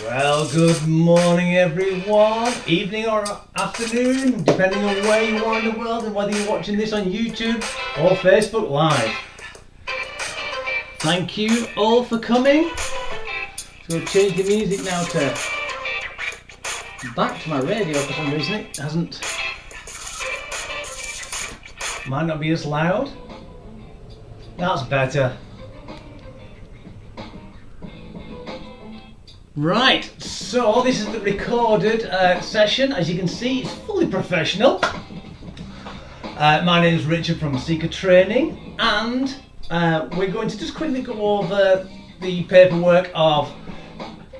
Well, good morning everyone, evening or afternoon, depending on where you are in the world and whether you're watching this on YouTube or Facebook Live. Thank you all for coming. So we'll change the music now to back to my radio for some reason. It hasn't, might not be as loud. That's better. Right, so this is the recorded session. As you can see, it's fully professional. My name is Richard from Seeker Training, and we're going to just quickly go over the paperwork of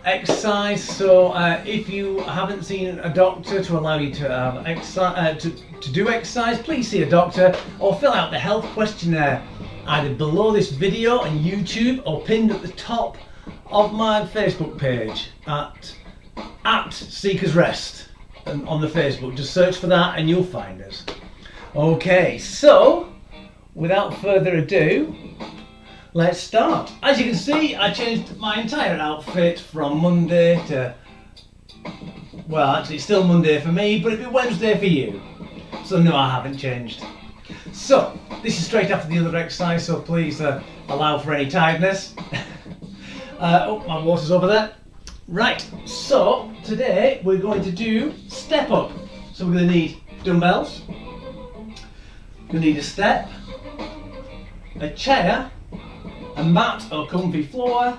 exercise. So if you haven't seen a doctor to allow you to have exercise, to do exercise, please see a doctor or fill out the health questionnaire either below this video on YouTube or pinned at the top of my Facebook page at Seekers Rest, and on the Facebook. Just search for that and you'll find us. Okay, so without further ado, let's start. As you can see, I changed my entire outfit from Monday to, well, actually it's still Monday for me, but it'll be Wednesday for you. So no, I haven't changed. So this is straight after the other exercise, so please allow for any tiredness. Oh, my water's over there. Right, so today we're going to do step up. So we're going to need dumbbells, we're going to need a step, a chair, a mat or comfy floor.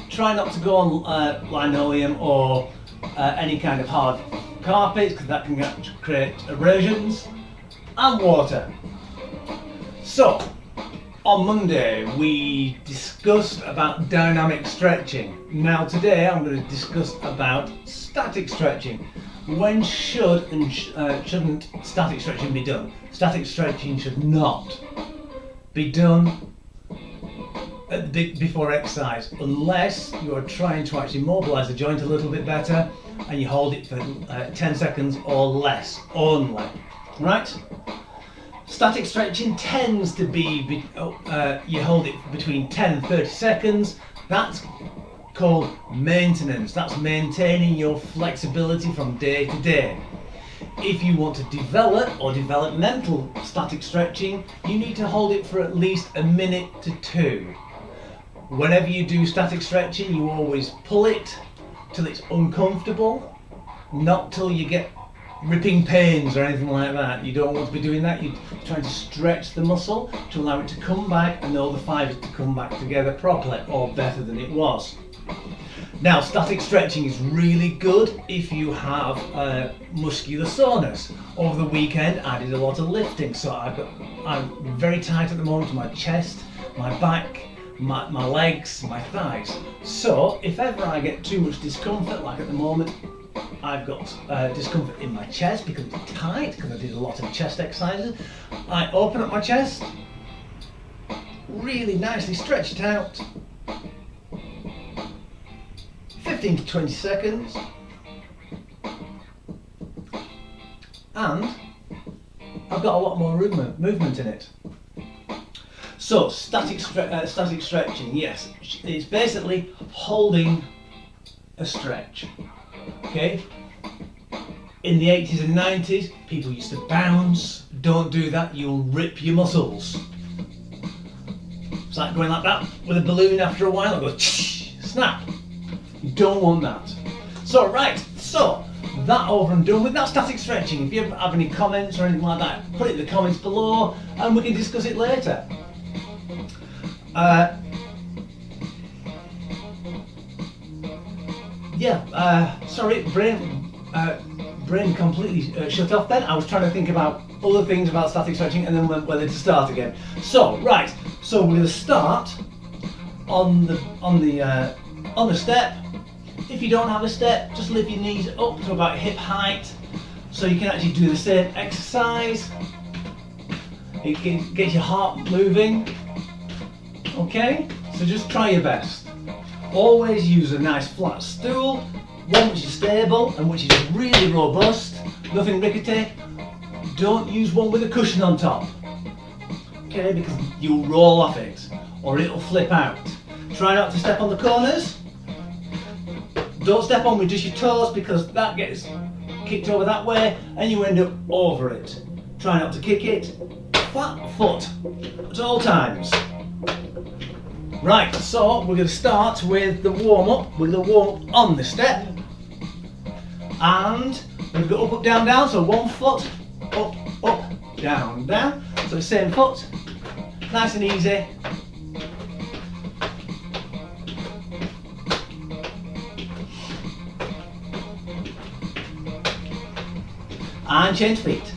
Try not to go on linoleum or any kind of hard carpet because that can create abrasions, and water. So on Monday we discussed about dynamic stretching. Now today I'm going to discuss about static stretching. When should and shouldn't static stretching be done? Static stretching should not be done before exercise unless you are trying to actually mobilise the joint a little bit better and you hold it for 10 seconds or less only. Right? Static stretching tends to be, you hold it between 10 and 30 seconds. That's called maintenance. That's maintaining your flexibility from day to day. If you want to develop or developmental static stretching, you need to hold it for at least a minute to two. Whenever you do static stretching, you always pull it till it's uncomfortable, not till you get ripping pains or anything like that. You don't want to be doing that. You're trying to stretch the muscle to allow it to come back and all the fibers to come back together properly or better than it was. Now, static stretching is really good if you have muscular soreness. Over the weekend I did a lot of lifting, so I'm very tight at the moment to my chest, my back, my legs, my thighs. So if ever I get too much discomfort, like at the moment I've got discomfort in my chest because it's tight, because I did a lot of chest exercises. I open up my chest, really nicely stretch it out, 15 to 20 seconds, and I've got a lot more movement in it. So static stretching, yes, it's basically holding a stretch. Okay, in the 80s and 90s, people used to bounce. Don't do that, you'll rip your muscles. It's like going like that with a balloon. After a while it goes snap. You don't want that. So right, so that over and done with. That's static stretching. If you have any comments or anything like that, put it in the comments below and we can discuss it later. Sorry, brain completely shut off then. I was trying to think about other things about static stretching and then whether to start again. So, right, so we're going to start on the step. If you don't have a step, just lift your knees up to about hip height so you can actually do the same exercise. It can get your heart moving. Okay, so just try your best. Always use a nice flat stool, one which is stable and which is really robust, nothing rickety. Don't use one with a cushion on top, okay, because you'll roll off it or it'll flip out. Try not to step on the corners. Don't step on with just your toes because that gets kicked over that way and you end up over it. Try not to kick it. Flat foot at all times. Right, so we're going to start with the warm-up. We're going to warm up on the step. And we've got up, up, down, down. So one foot, up, up, down, down. So the same foot. Nice and easy. And change feet.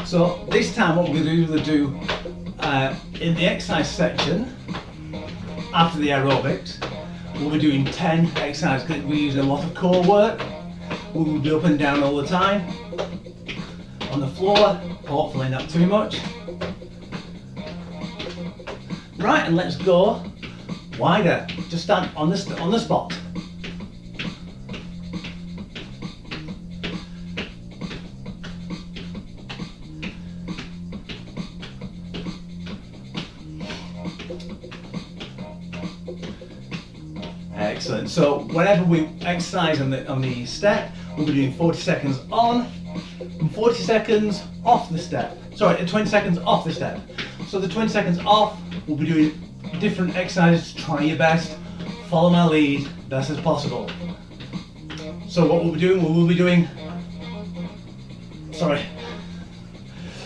So this time what we're going to do in the exercise section, after the aerobics, we'll be doing 10 exercises because we're using a lot of core work. We will be up and down all the time. On the floor, hopefully not too much. Right, and let's go wider. Just stand on the spot. Excellent. So whenever we exercise on the step, we'll be doing 40 seconds on and 40 seconds off the step. Sorry, 20 seconds off the step. So the 20 seconds off, we'll be doing different exercises. Try your best. Follow my lead best as possible. So what we'll be doing,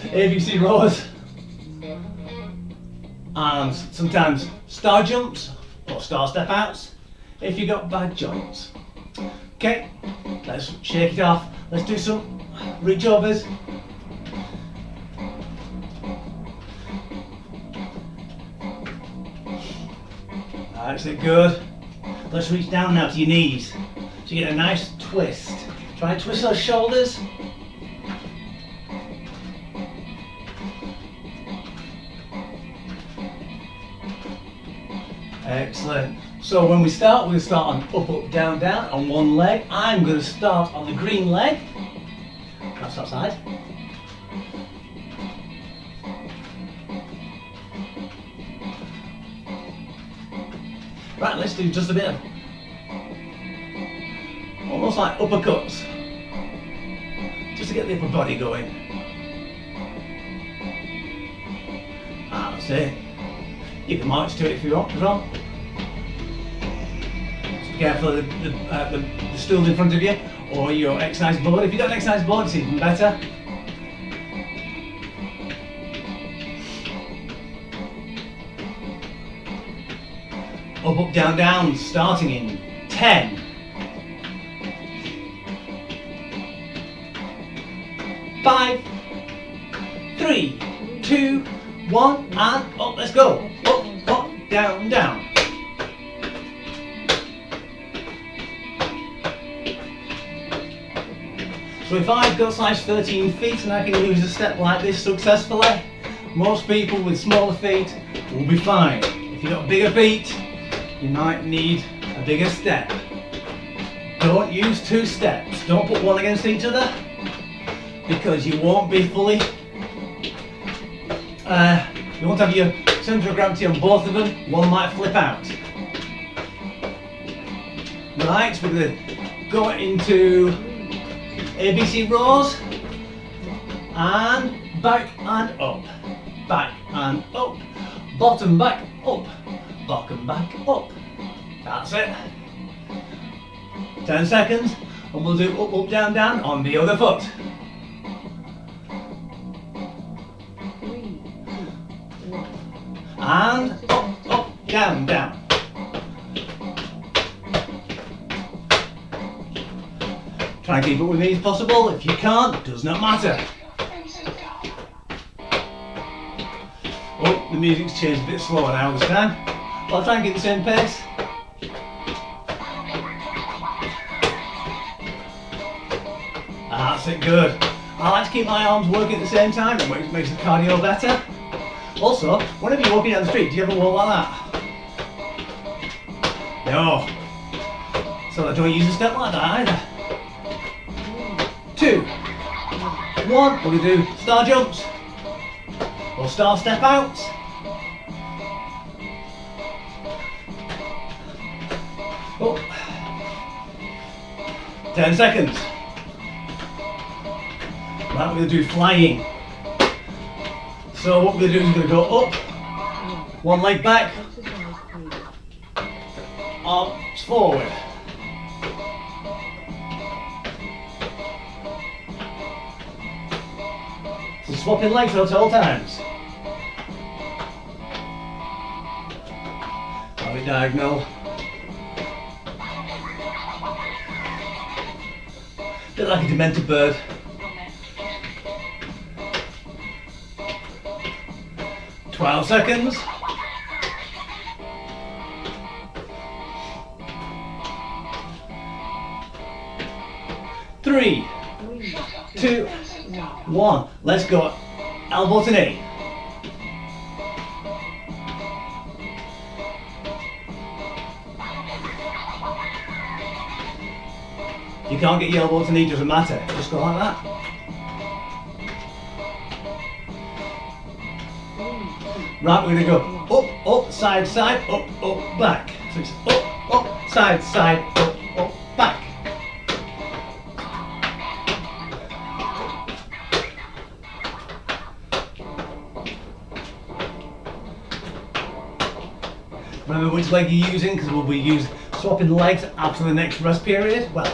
ABC rows and sometimes star jumps or star step outs if you've got bad joints. Okay, let's shake it off. Let's do some reach overs. That's it, good. Let's reach down now to your knees. So you get a nice twist. Try and twist those shoulders. Excellent. So when we start, we're going to start on up, up, down, down on one leg. I'm going to start on the green leg. That's outside. Right, let's do just a bit of almost like uppercuts, just to get the upper body going. That's it. You can march to it if you want as well. Just be careful of the stools in front of you or your exercise board. If you've got an exercise board, it's even better. Up, up, down, down, starting in 10. 5, 3, 2, 1, and up, let's go. Up, up, down, down. So if I've got size 13 feet and I can use a step like this successfully, most people with smaller feet will be fine. If you've got bigger feet, you might need a bigger step. Don't use two steps. Don't put one against each other because you won't be fully, you won't have your centre of gravity on both of them. One might flip out. Right, so we're going to go into ABC rows and back and up, back and up, bottom back up, bottom back up. That's it. 10 seconds and we'll do up, up, down, down on the other foot. And up, up, down, down. Try and keep up with me as possible. If you can't, it does not matter. Oh, the music's changed a bit slower now this time. But I'll try and keep the same pace. That's it, good. I like to keep my arms working at the same time. It makes the cardio better. Also, whenever you're walking down the street, do you ever walk like that? No. So I don't use a step like that either. 2, 1, we're going to do star jumps or star step outs. 10 seconds. Right, we're going to do flying. So what we're going to do is we're going to go up, one leg back, arms forward. So swapping legs at all times. Have it diagonal. Bit like a demented bird. Twelve seconds. Three, two, one. Let's go. Elbow to knee. You can't get your elbow to knee, doesn't matter. Just go like that. Right, we're going to go up, up, side, side, up, up, back. So it's up, up, side, side, up, back. Remember which leg you're using, because we'll be swapping legs after the next rest period. Well,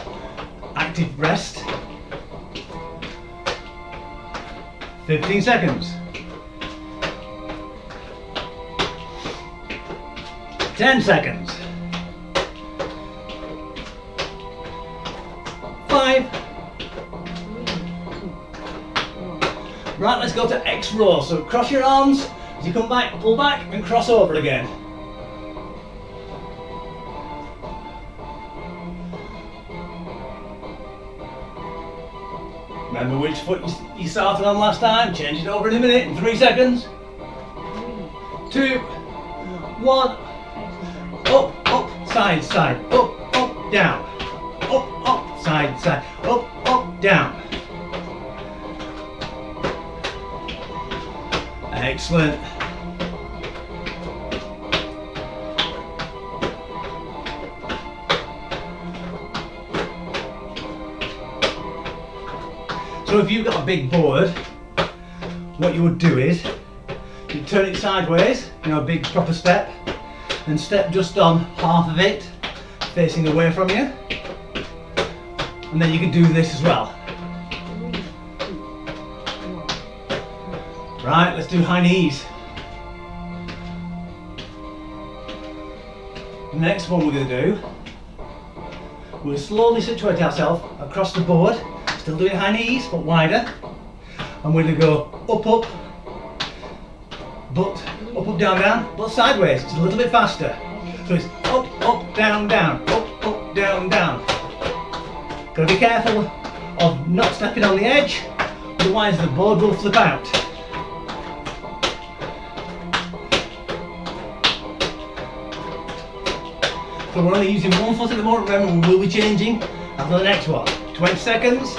active rest. 15 seconds. 10 seconds. 5. Right, let's go to X row. So cross your arms as you come back, pull back and cross over again. Remember which foot you started on last time. Change it over in a minute, in 3 seconds. 2, 1. Up, up, side, side, up, down. Up, side, side, up, down. Excellent. So if you've got a big board, what you would do is you turn it sideways, a big proper step, and step just on half of it, facing away from you. And then you can do this as well. Right, let's do high knees. The next one we're going to do, we'll slowly situate ourselves across the board, still doing high knees, but wider. And we're going to go up, up, but up, down, down, but sideways. It's a little bit faster. So it's up, down, down, up, down, down. Got to be careful of not stepping on the edge, otherwise the board will flip out. So we're only using one foot at the moment. Remember, we will be changing after the next one. 20 seconds.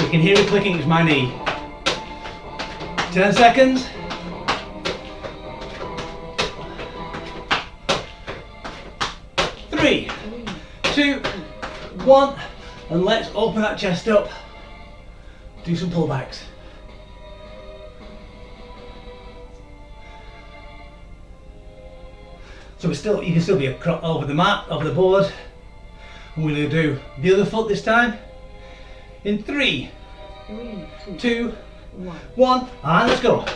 You can hear it clicking, it's my knee. 10 seconds. 3, 2, 1, and let's open that chest up. Do some pullbacks. So you can still be over the mat, over the board. And we're going to do the other foot this time. In 3, 2, 1, and let's go.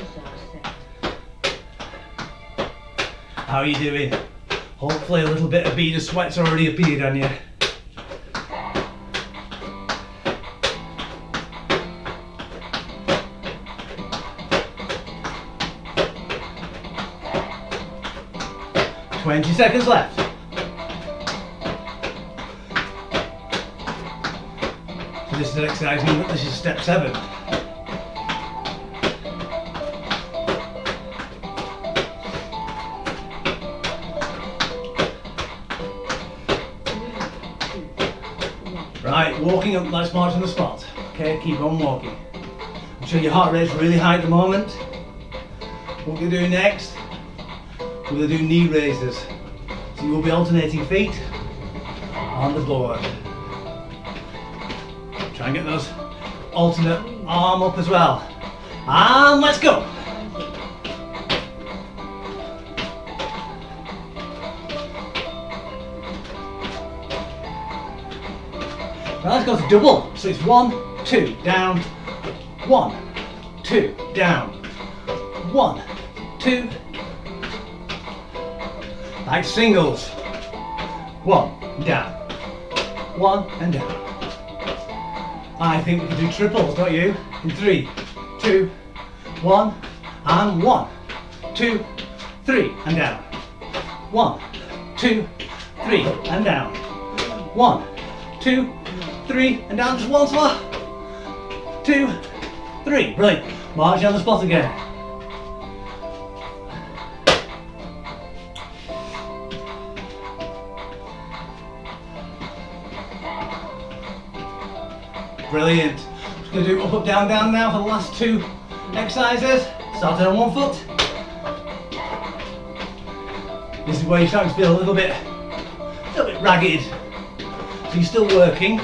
How are you doing? Hopefully a little bit of bead of sweat's already appeared on you. "20 seconds left. So this is an exercise, this is step 7. Right, walking up, let's march on the spot. Okay, keep on walking. I'm sure your heart rate's really high at the moment. What we're doing next, we're going to do knee raises. So you will be alternating feet on the board. Try and get those alternate arm up as well. And let's go. Now let's go to double. So it's 1, 2, down, 1, 2, down, 1, 2. Like singles. 1, down, 1 and down. I think we can do triples, don't you? In 3, 2, 1, and 1, 2, 3, and down. 1, 2, 3, and down. 1, 2, 3, and down. Just once more. 2, 3. Brilliant. March on the spot again. Brilliant. Just going to do up, up, down, down now for the last 2 exercises. Starting on 1 foot. This is where you're starting to feel a little bit ragged. So you're still working,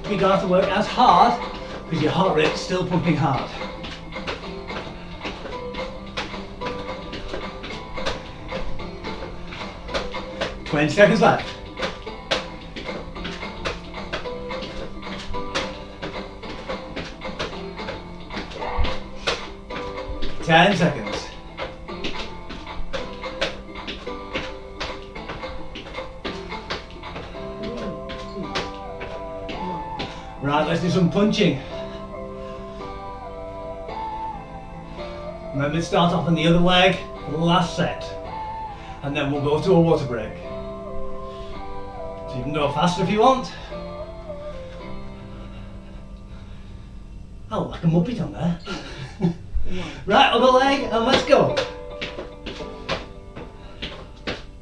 but you don't have to work as hard because your heart rate's still pumping hard. "20 seconds left. 10 seconds. Right, let's do some punching. Remember to start off on the other leg for the last set. And then we'll go to a water break. So you can go faster if you want. Oh, like a muppet on there. Right, other leg, and let's go.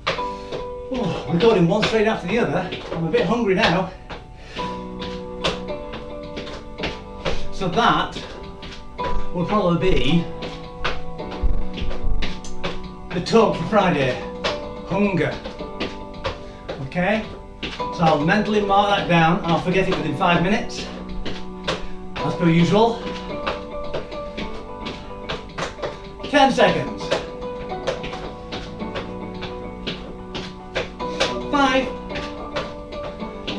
Oh, we're going one straight after the other. I'm a bit hungry now. So that will probably be the talk for Friday. Hunger. Okay? So I'll mentally mark that down and I'll forget it within 5 minutes. As per usual. 10 seconds. 5,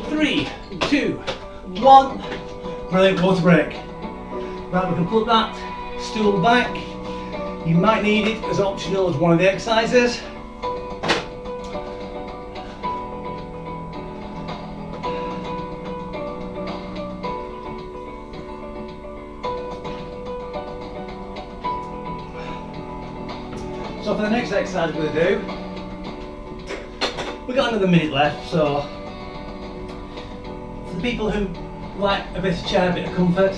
3, 2, 1. Brilliant, water break. Right, we can put that stool back. You might need it as optional as one of the exercises. So for the next exercise we're going to do, we've got another minute left, so for the people who like a bit of chair, a bit of comfort,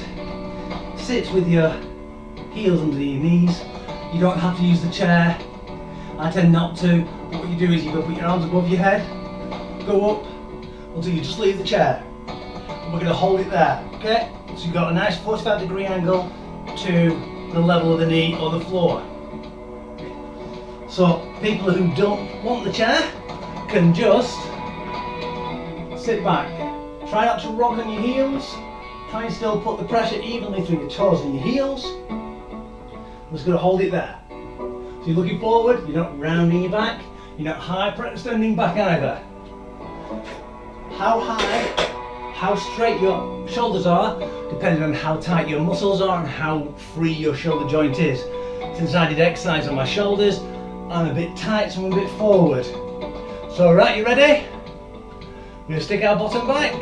sit with your heels under your knees. You don't have to use the chair. I tend not to, but what you do is you go put your arms above your head, go up until you just leave the chair. And we're going to hold it there, okay? So you've got a nice 45-degree angle to the level of the knee or the floor. So people who don't want the chair can just sit back. Try not to rock on your heels. Try and still put the pressure evenly through your toes and your heels. I'm just going to hold it there. So you're looking forward, you're not rounding your back, you're not high standing back either. How high, how straight your shoulders are, depending on how tight your muscles are and how free your shoulder joint is. Since I did exercise on my shoulders, I'm a bit tight, so I'm a bit forward. So right, you ready? We're going to stick our bottom back.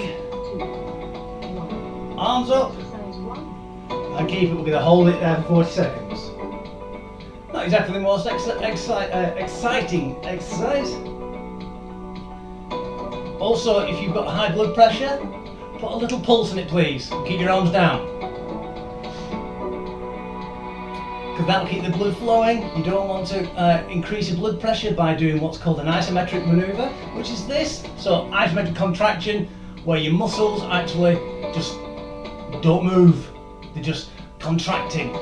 Arms up. And keep it, we're going to hold it there for 40 seconds. Not exactly the most exciting exercise. Also, if you've got high blood pressure, put a little pulse in it please. Keep your arms down. Because that'll keep the blood flowing. You don't want to increase your blood pressure by doing what's called an isometric maneuver, which is this. So isometric contraction, where your muscles actually just don't move. They're just contracting.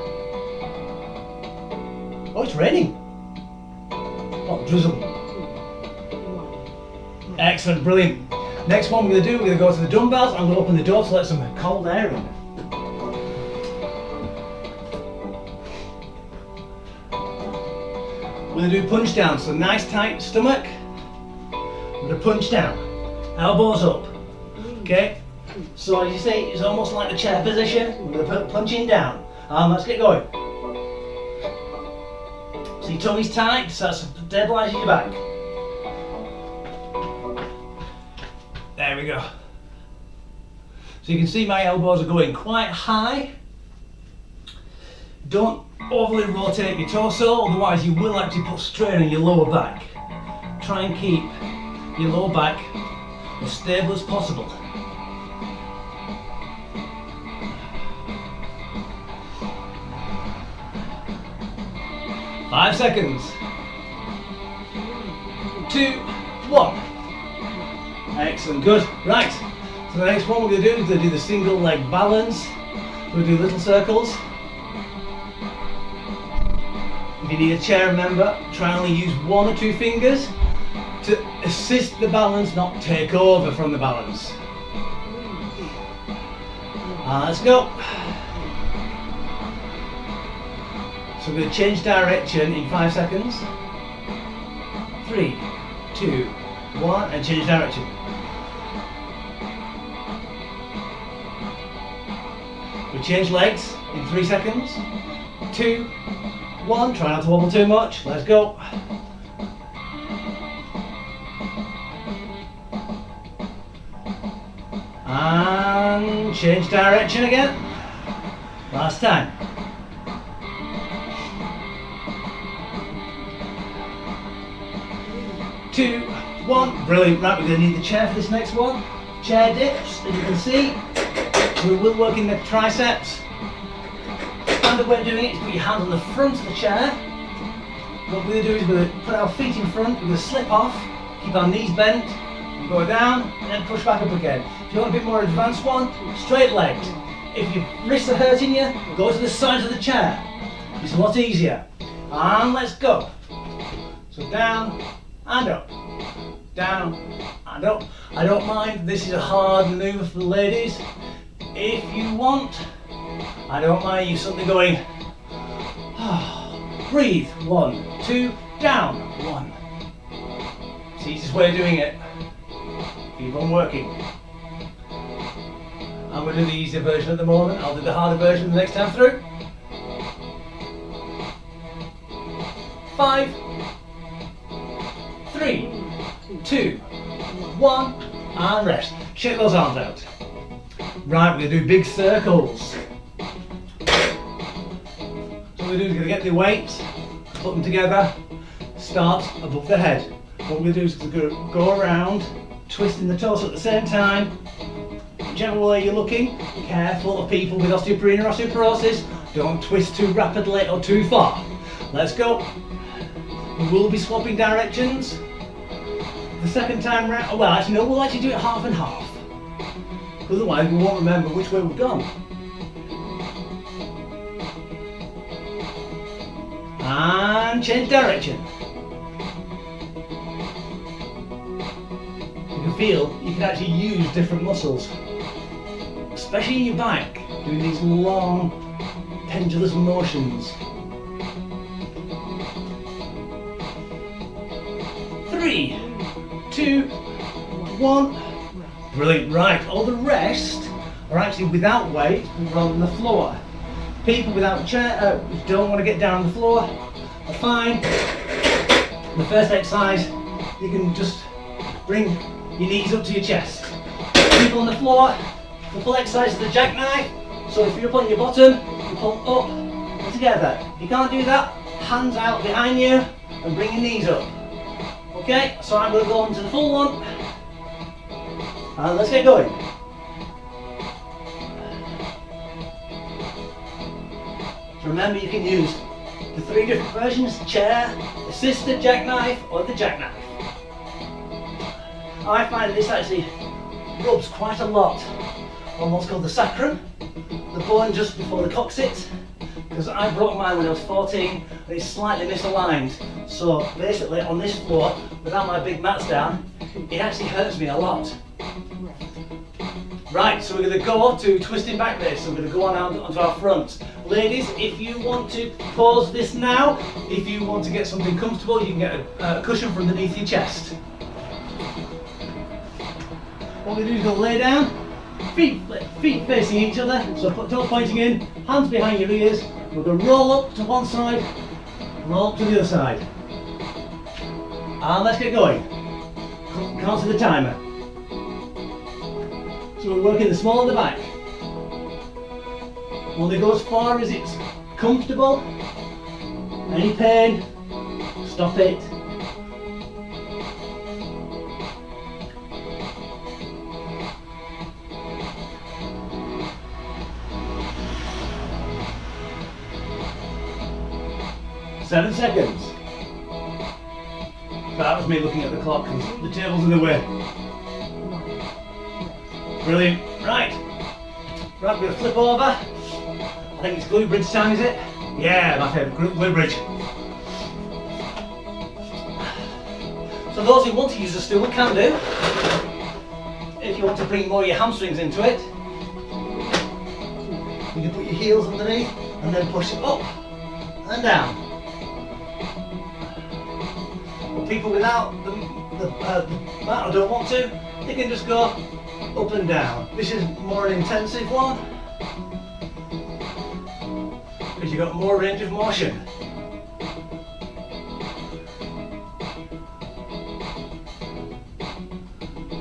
Oh, it's raining. Oh, drizzle. Excellent, brilliant. Next one we're going to go to the dumbbells. I'm going to open the door to let some cold air in. We're going to do punch down, so nice tight stomach. We're going to punch down, elbows up. Okay, so as you say, it's almost like the chair position. We're going to put punching down. Let's get going. So your tummy's tight, so that's stabilises your back. There we go. So you can see my elbows are going quite high. Don't overly rotate your torso, otherwise you will actually put strain on your lower back. Try and keep your lower back as stable as possible. Five seconds. 2, 1. Excellent, good. Right, so the next one we're going to do is going to do the single leg balance. We'll do little circles. If you need a chair, remember, try and only use 1 or 2 fingers to assist the balance, not take over from the balance. Let's go. So we're going to change direction in 5 seconds. 3, 2, 1, and change direction. We change legs in 3 seconds. 2, 1, try not to wobble too much. Let's go. And change direction again. Last time. 2, 1, brilliant. Right, we're going to need the chair for this next one. Chair dips, as you can see. We will work in the triceps. Standard way of doing it is put your hand on the front of the chair. What we're going to do is we're going to put our feet in front, we're going to slip off, keep our knees bent, go down, and then push back up again. If you want a bit more advanced one, straight legged. If your wrists are hurting you, go to the sides of the chair. It's a lot easier. And let's go. So down and up. Down and up. I don't mind, this is a hard manoeuvre for the ladies. If you want, I don't mind you suddenly going, breathe, 1, 2, down, 1. It's the easiest way of doing it. Keep on working. I'm going to do the easier version at the moment, I'll do the harder version the next time through. 5, 3, 2, 1, and rest. Shake those arms out. Right, we're going to do big circles. So what we're going to do is get the weights, put them together, start above the head. What we're going to do is we're going to go around, twisting the torso at the same time. Whichever way you're looking, be careful of people with osteopenia or osteoporosis. Don't twist too rapidly or too far. Let's go. We will be swapping directions. The second time round, well actually no, we'll actually do it half and half. Otherwise we won't remember which way we've gone. And change direction. You can feel you can actually use different muscles. Especially in your back, doing these long pendulous motions. 3, 2, 1. Brilliant, right, all the rest are actually without weight rather than the floor. People without chair, who don't want to get down on the floor, are fine. The first exercise, you can just bring your knees up to your chest. People on the floor, the full exercise is the jackknife. So if you're up on your bottom, you pull up and together. If you can't do that, hands out behind you and bring your knees up. Okay, so I'm going to go on to the full one. And let's get going. So remember, you can use the 3 different versions: chair, assisted jackknife, or the jackknife. I find this actually rubs quite a lot on what's called the sacrum, the bone just before the coccyx. because I broke mine when I was 14 and it's slightly misaligned. So basically on this floor, without my big mats down, it actually hurts me a lot. Right, so we're going to go to twisting back this. So we're going to go on out onto our front. Ladies, if you want to pause this now, if you want to get something comfortable, you can get a cushion from underneath your chest. What we're going to do is go lay down, feet facing each other, so put toes pointing in, hands behind your ears. We're going to roll up to one side, roll up to the other side. And let's get going. Count to the timer. So we're working the small and the back. Only go as far as it's comfortable. Any pain, stop it. Seven seconds. That was me looking at the clock because the table's in the way. Brilliant. Right, we're going to flip over. I think it's Glute Bridge time, is it? Yeah, my favourite, Glute Bridge. So those who want to use the stool can do. If you want to bring more of your hamstrings into it, you can put your heels underneath and then push it up and down. But people without the mat or don't want to, they can just go up and down. This is more an intensive one because you've got more range of motion.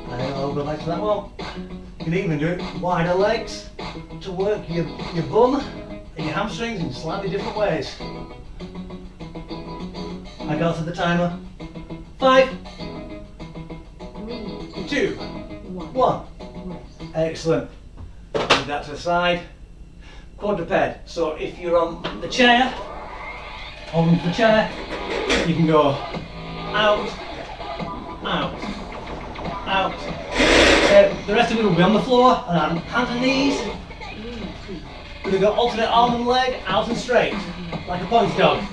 And I'll go back to that one. You can even do it wider legs to work your bum and your hamstrings in slightly different ways. I go to the timer. 5, 2, 1. Excellent. Move that to the side. Quadruped. So if you're on the chair, holding the chair, you can go out, out, out. The rest of it will be on the floor, and hands and knees. We're going to go alternate arm and leg, out and straight, like a pointy dog.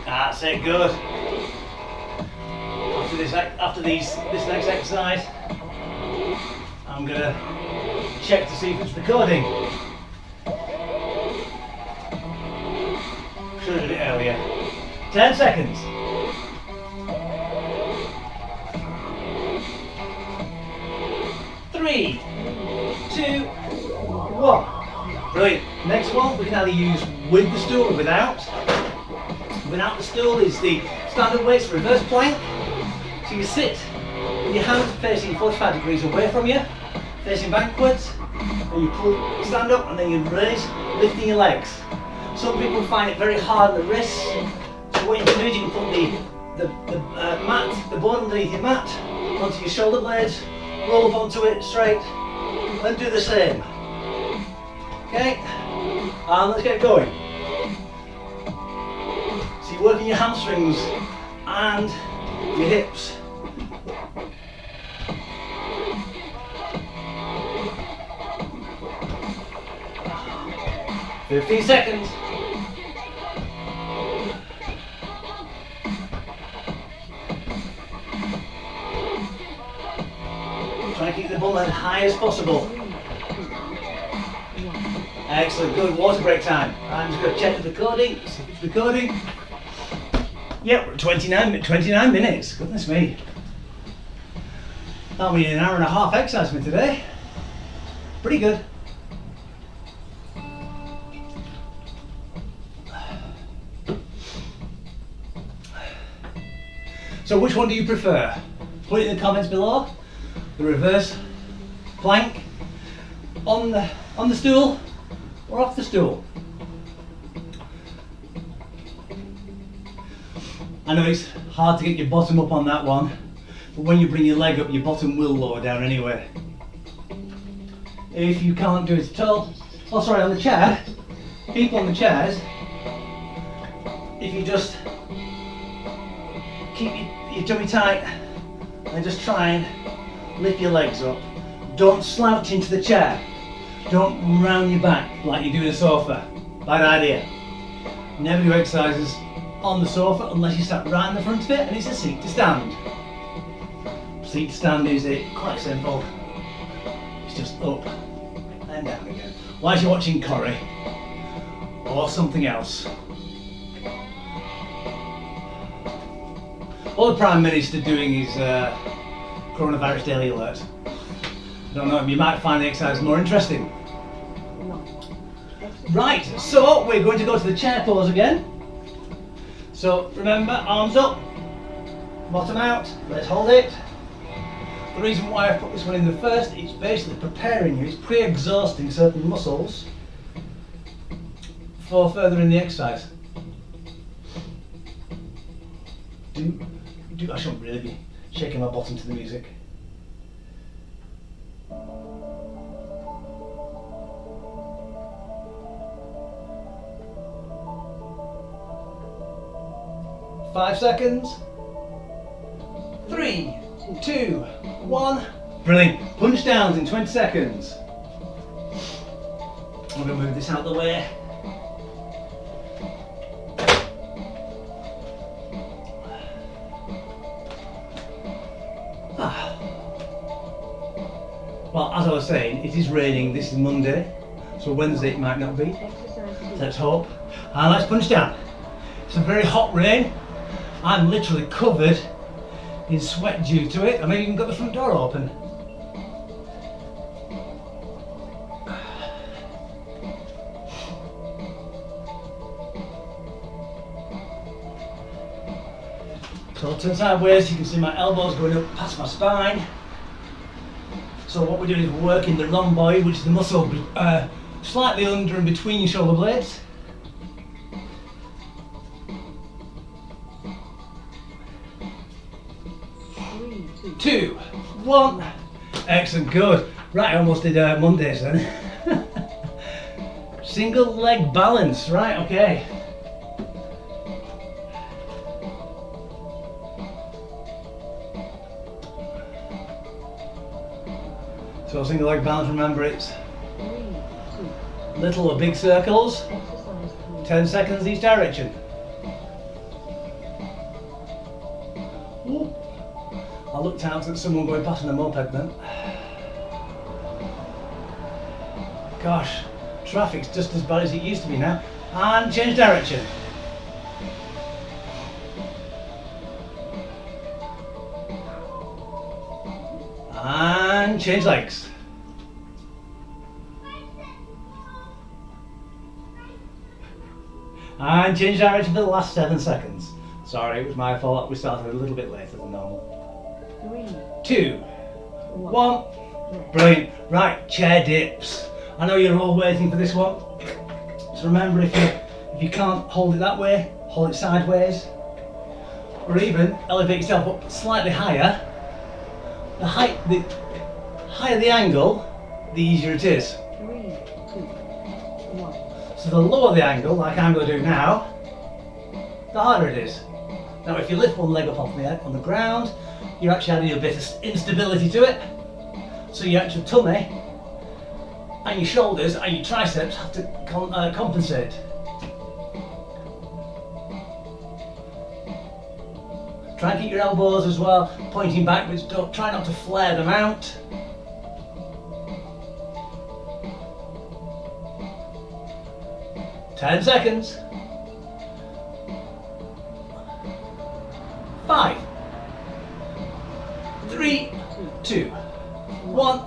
That's it, good. After this next exercise, I'm going to check to see if it's recording. Should have done it earlier. 10 seconds. 3, 2, 1. Brilliant. Next one we can either use with the stool or without. Without the stool is the standard weights reverse plank. So you sit with your hands facing 45 degrees away from you, facing backwards, and you stand up and then you raise, lifting your legs. Some people find it very hard on the wrists, so what you can do is you can put the board underneath your mat onto your shoulder blades, roll up onto it straight, and do the same. Okay, and let's get going. So you're working your hamstrings and your hips. "15 seconds. Try and keep the bum as high as possible. Excellent, good. Water break time. I'm just going to check the recording, see if it's recording. Yep, we're at 29 minutes. Goodness me. That'll be an hour and a half exercise for me today. Pretty good. So which one do you prefer? Put it in the comments below. The reverse plank on the stool or off the stool. I know it's hard to get your bottom up on that one, but when you bring your leg up, your bottom will lower down anyway. If you can't do it at all, on the chair, people on the chairs, if you just keep your tummy tight and just try and lift your legs up. Don't slouch into the chair. Don't round your back like you do in a sofa. Bad idea. Never do exercises on the sofa unless you sat right in the front of it and it's a seat to stand. Seat to stand is quite simple. It's just up and down again. Whilst you're watching Corrie or something else. What the Prime Minister doing is coronavirus daily alert. I don't know, you might find the exercise more interesting. Right, so we're going to go to the chair pose again. So remember, arms up, bottom out, let's hold it. The reason why I put this one in the first, it's basically preparing you, it's pre-exhausting certain muscles for further in the exercise. I shouldn't really be shaking my bottom to the music. Five seconds. 3, 2, 1. Brilliant. Punch downs in 20 seconds. I'm going to move this out of the way. Well, as I was saying, it is raining. This is Monday, so Wednesday it might not be. Let's hope. And let's punch down. It's a very hot rain. I'm literally covered in sweat due to it. I may even got the front door open. So I'll turn sideways. You can see my elbows going up past my spine. So what we're doing is we're working the rhomboid, which is the muscle slightly under and between your shoulder blades. Two, one. Excellent, good. Right, I almost did Mondays then. Single leg balance, right, okay. So single leg balance, remember it's little or big circles, 10 seconds each direction. Ooh. I looked out at someone going past on a moped then. Gosh, traffic's just as bad as it used to be now. And change direction. And change legs. And change direction for the last 7 seconds. Sorry, it was my fault. We started a little bit later than normal. 3, 2, 1. Brilliant. Right, chair dips. I know you're all waiting for this one. So remember, if you can't hold it that way, hold it sideways. Or even elevate yourself up slightly higher. The higher the angle, the easier it is. 3, 2, 1. So the lower the angle, like I'm going to do now, the harder it is. Now if you lift one leg up on the ground, you're actually adding a bit of instability to it. So your actual tummy and your shoulders and your triceps have to compensate. Try and keep your elbows as well pointing backwards. Try not to flare them out. Ten seconds. 5, 3, 2, 1.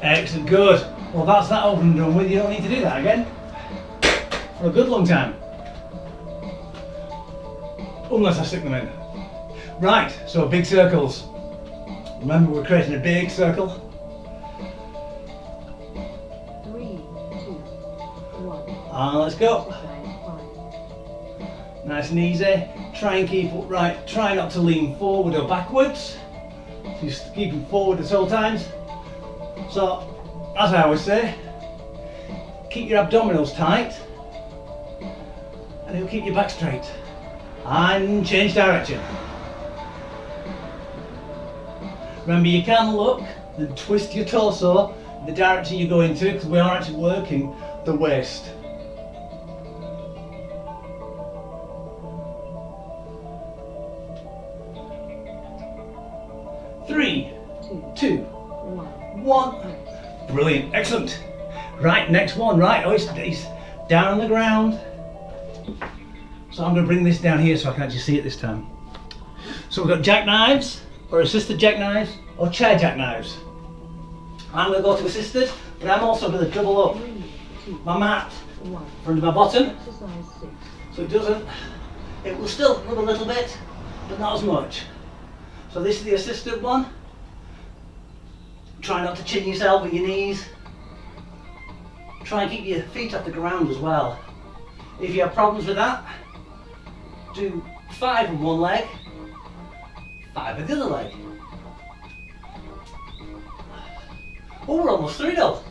Excellent, good. Well, that's that over and done with. You don't need to do that again for a good long time. Unless I stick them in. Right, so big circles. Remember, we're creating a big circle. 3, 2, 1. And let's go. Nice and easy. Try and keep upright. Try not to lean forward or backwards. Just keeping forward at all times. So, as I always say, keep your abdominals tight. And and it'll keep your back straight. And change direction. Remember, you can look and twist your torso in the direction you're going to, because we are actually working the waist. Three, two, one. Brilliant, excellent. Right, next one. Right, oh, it's down on the ground. So I'm going to bring this down here so I can actually see it this time. So we've got jackknives, or assisted jackknives, or chair jackknives. I'm going to go to assisted, but I'm also going to double up my mat from my bottom, so it will still rub a little bit, but not as much. So this is the assisted one. Try not to chin yourself with your knees. Try and keep your feet off the ground as well. If you have problems with that, do 5 on one leg, 5 on the other leg. Oh, we're almost through though.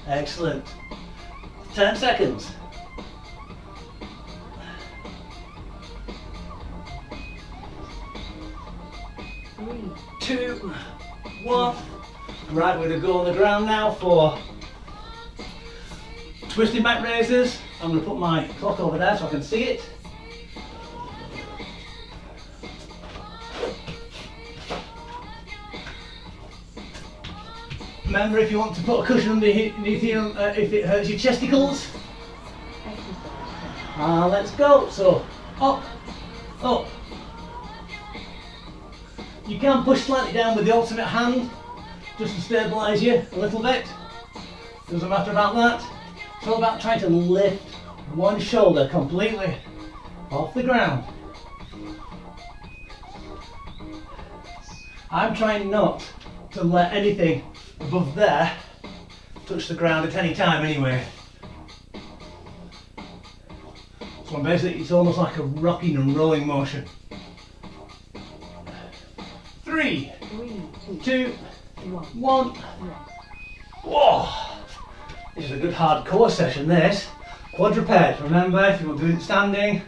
Excellent. 10 seconds. 2, 1. Right, we're going to go on the ground now for twisting back raises. I'm going to put my clock over there so I can see it. Remember, if you want to put a cushion underneath here, if it hurts your chesticles. Let's go. So, up, up. You can push slightly down with the alternate hand, just to stabilise you a little bit. Doesn't matter about that. It's all about trying to lift one shoulder completely off the ground. I'm trying not to let anything above there touch the ground at any time anyway. So basically it's almost like a rocking and rolling motion. 3, 2, 1. Whoa! This is a good hardcore session, this. Quadruped, remember, if you're doing standing,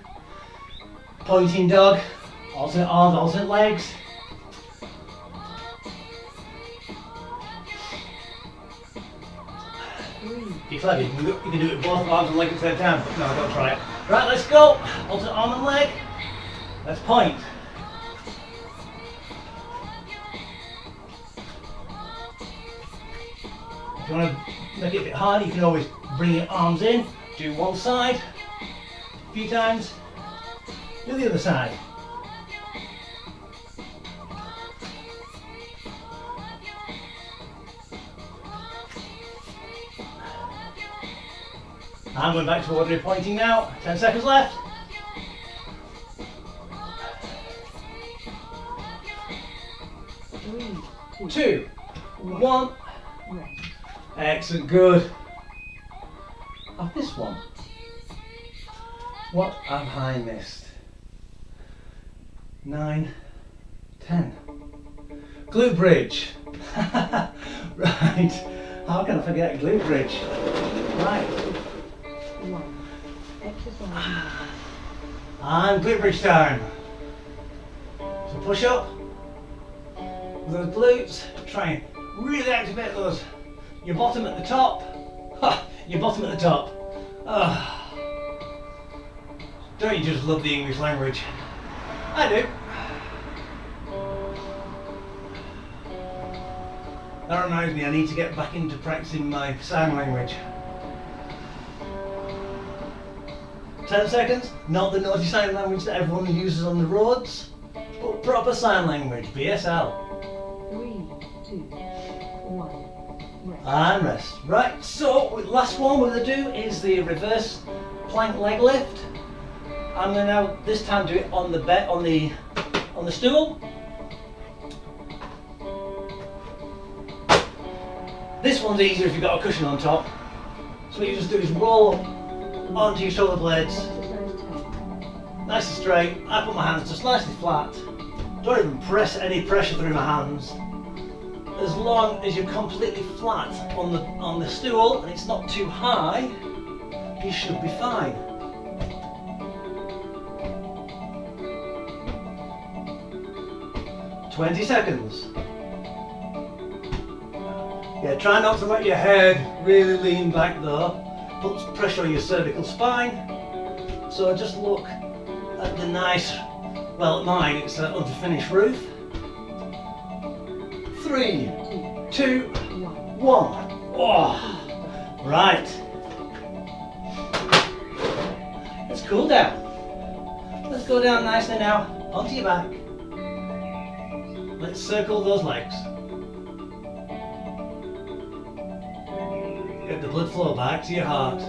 pointing dog, alternate arms, alternate legs. You're clever, you can do it with both arms and legs at the same time. No, don't try it. Right, let's go. Alternate arm and leg. Let's point. If you want to make it a bit harder, you can always bring your arms in, do one side a few times, do the other side. I'm going back to ordinary pointing now. 10 seconds left. 3, 2, 1. Excellent, good. I've missed one. What have I missed? 9, 10. Glute bridge. Right. How can I forget glute bridge? Right. And glute bridge time. So push up with those glutes. Try and really activate those. Your bottom at the top. Your bottom at the top. Don't you just love the English language? I do. That reminds me, I need to get back into practicing my sign language. 10 seconds, not the naughty sign language that everyone uses on the roads, but proper sign language, BSL. 3, 2, 1. And rest. Right, so last one we're going to do is the reverse plank leg lift. I'm going to now this time do it on the bed, on the stool. This one's easier if you've got a cushion on top. So what you just do is roll onto your shoulder blades, nice and straight. I put my hands just nicely flat. Don't even press any pressure through my hands. As long as you're completely flat on the stool and it's not too high, you should be fine. 20 seconds. Yeah, try not to let your head really lean back though. Put pressure on your cervical spine. So just look at the nice, well at mine it's an unfinished roof. 3, 2, 1. Oh, right. Let's cool down. Let's go down nicely now, onto your back. Let's circle those legs. Get the blood flow back to your heart.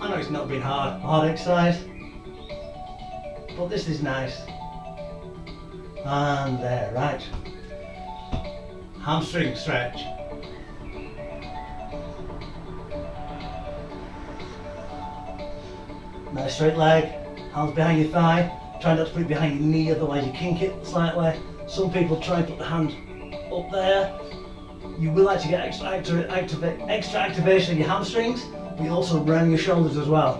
I know it's not been hard exercise, but this is nice. And there, right. Hamstring stretch. Nice straight leg, hands behind your thigh. Try not to put it behind your knee, otherwise you kink it slightly. Some people try and put the hand up there. You will actually get extra activation of your hamstrings, but you also ram your shoulders as well.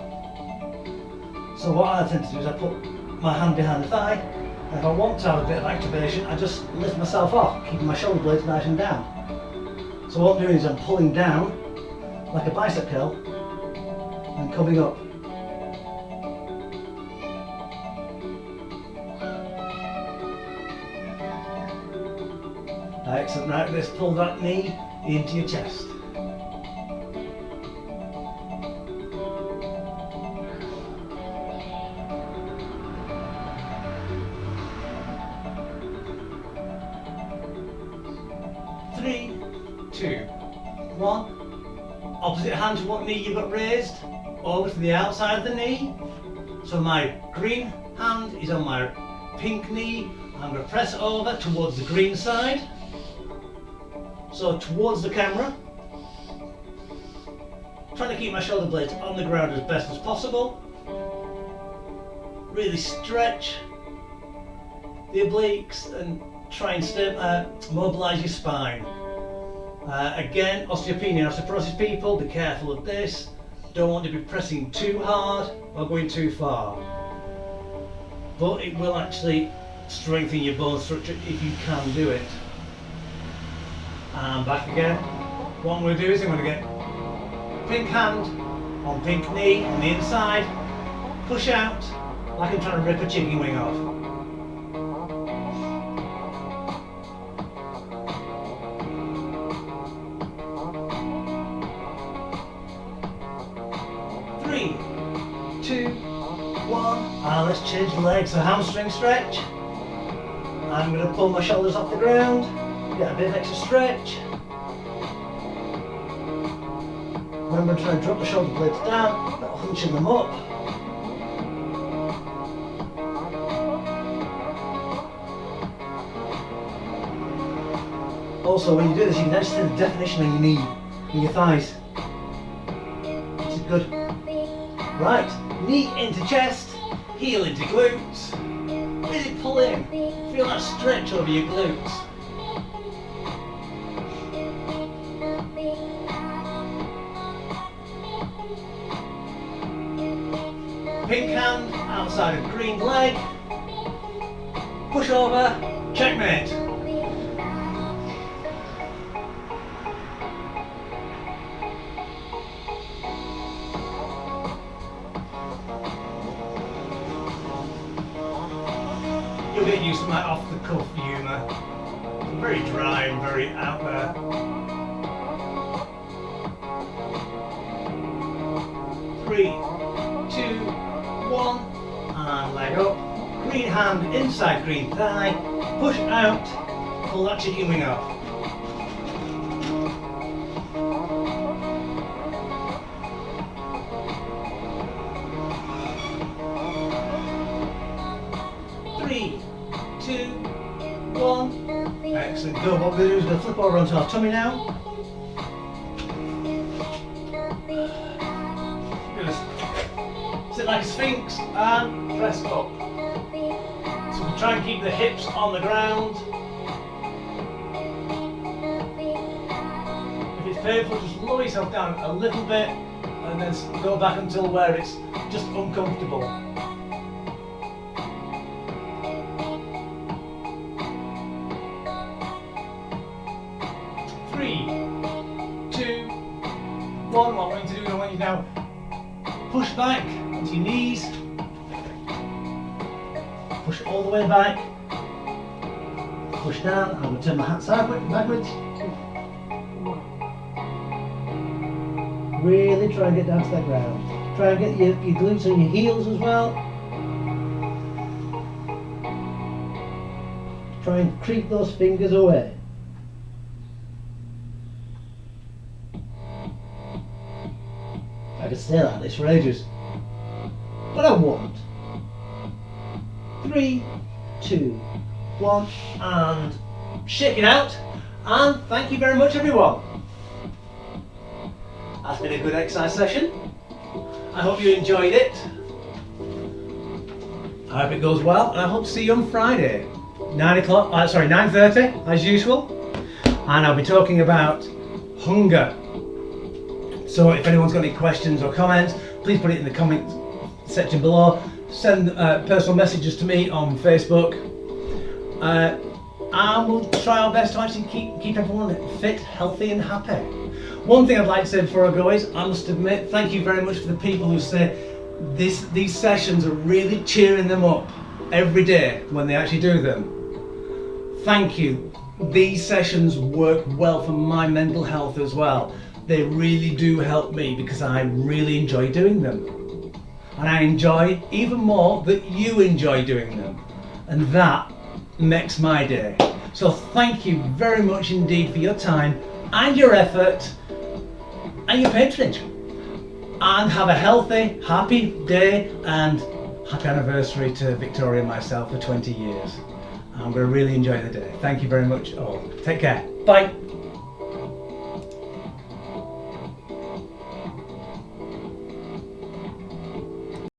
So what I tend to do is I put my hand behind the thigh, and if I want to have a bit of activation, I just lift myself off, keeping my shoulder blades nice and down. So what I'm doing is I'm pulling down, like a bicep curl, and coming up. Excellent, right, let's pull that knee into your chest. Three, two, one. Opposite hand to what knee you've got raised, over to the outside of the knee. So my green hand is on my pink knee. I'm going to press over towards the green side. So towards the camera, trying to keep my shoulder blades on the ground as best as possible. Really stretch the obliques and try and mobilise your spine. Again, osteopenia and osteoporosis people, be careful of this. Don't want to be pressing too hard or going too far. But it will actually strengthen your bone structure if you can do it. And back again. What I'm going to do is I'm going to get pink hand on pink knee on the inside, push out like I'm trying to rip a chicken wing off. Three, two, one, and let's change the legs. So hamstring stretch. I'm going to pull my shoulders off the ground. Get a bit of extra stretch. Remember to try and drop the shoulder blades down, not hunching them up. Also, when you do this, you can actually see the definition on your knee and your thighs, which is good. Right, knee into chest, heel into glutes. Really pull in. Feel that stretch over your glutes. Pink hand outside of green leg. Push over, checkmate. You'll get used to my off-the-cuff humour. I'm very dry and very out there. Three, two, one, and leg up. Green hand inside green thigh. Push out. Pull that chicken wing off. Three, two, one. Excellent. Good. What we're going to do is we're going to flip over onto our tummy now. Sit like a sphinx and press up. So we try and keep the hips on the ground. If it's painful, just lower yourself down a little bit and then go back until where it's just uncomfortable. one. What I want you to do is I want you to now push back onto your knees. Push all the way back. Push down. I'm going to turn my hat backwards. 2, 1. Really try and get down to that ground. Try and get your glutes on your heels as well. Try and creep those fingers away. I could stay like this for ages. But I won't. 3, 2, 1, and shake it out. And thank you very much, everyone. That's been a good exercise session. I hope you enjoyed it. I hope it goes well, and I hope to see you on Friday, 9:30 as usual. And I'll be talking about hunger. So if anyone's got any questions or comments, please put it in the comment section below. Send personal messages to me on Facebook. And we'll try our best to actually keep everyone fit, healthy and happy. One thing I'd like to say before I go is, I must admit, thank you very much for the people who say these sessions are really cheering them up every day when they actually do them. Thank you. These sessions work well for my mental health as well. They really do help me because I really enjoy doing them. And I enjoy even more that you enjoy doing them. And that makes my day. So thank you very much indeed for your time and your effort and your patronage. And have a healthy, happy day, and happy anniversary to Victoria and myself for 20 years. I'm going to really enjoy the day. Thank you very much all. Take care. Bye.